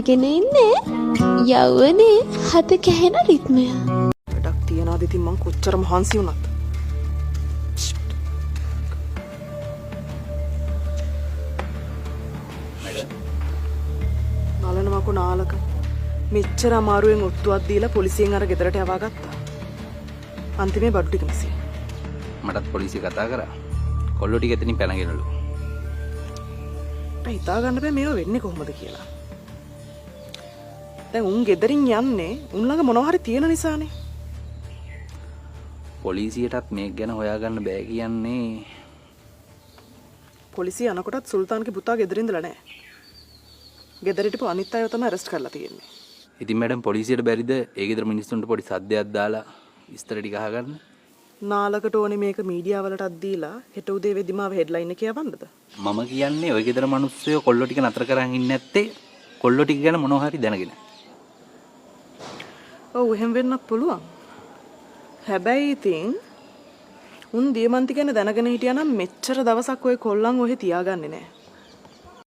අහගෙන ඉන්නේ යවනේ හත කැහෙන රිද්මය. වැඩක් තියනවාද ඉතින් මං කොච්චර මහන්සි වුණත්. නලනමකෝ නාලක මෙච්චර අමාරුවෙන් ඔත්තුවක් දීලා පොලිසියෙන් අර ගෙදරට යවා ගත්තා. අන්තිමේ බඩු ටික මිසෙ. මටත් පොලිසිය කතා කරා. කොල්ලෝ ටික එතනින් පැනගෙනලු. මට හිතා ගන්න බෑ මේව වෙන්නේ කොහොමද කියලා. දැන් උන් ගෙදරින් යන්නේ උන් ළඟ මොනවා හරි තියෙන නිසානේ. පොලිසියටත් මේක ගැන හොයාගන්න බෑ කියන්නේ. පොලිසිය යනකොටත් සුල්තාන්ගේ පුතා ගෙදර ඉඳලා නැහැ. ගෙදර හිටපු අනිත් අයව තමයි අරෙස්ට් කරලා තියෙන්නේ. ඉතින් මැඩම් පොලිසියට බැරිද ඒ ගෙදර මිනිස්සුන්ට පොඩි සද්දයක් දාලා විස්තර ටික අහගන්න? නාලකට ඕනේ මේක මීඩියා වලටත් දීලා හෙට උදේ වෙදිමාව හෙඩ්ලයින් එක යවන්නද? මම කියන්නේ ওই ගෙදර මිනිස්සුયો කොල්ලෝ ටික නතර කරන් ඉන්නේ නැත්තේ කොල්ලෝ ටික ගැන මොනවා හරි දැනගෙන. ඔව් එහෙම වෙන්නත් පුළුවන්. හැබැයි ඉතින් උන් දියමන්ති ගැන දැනගෙන හිටියා නම් මෙච්චර දවසක් ওই කොල්ලන් ඔහෙ තියාගන්නේ නැහැ.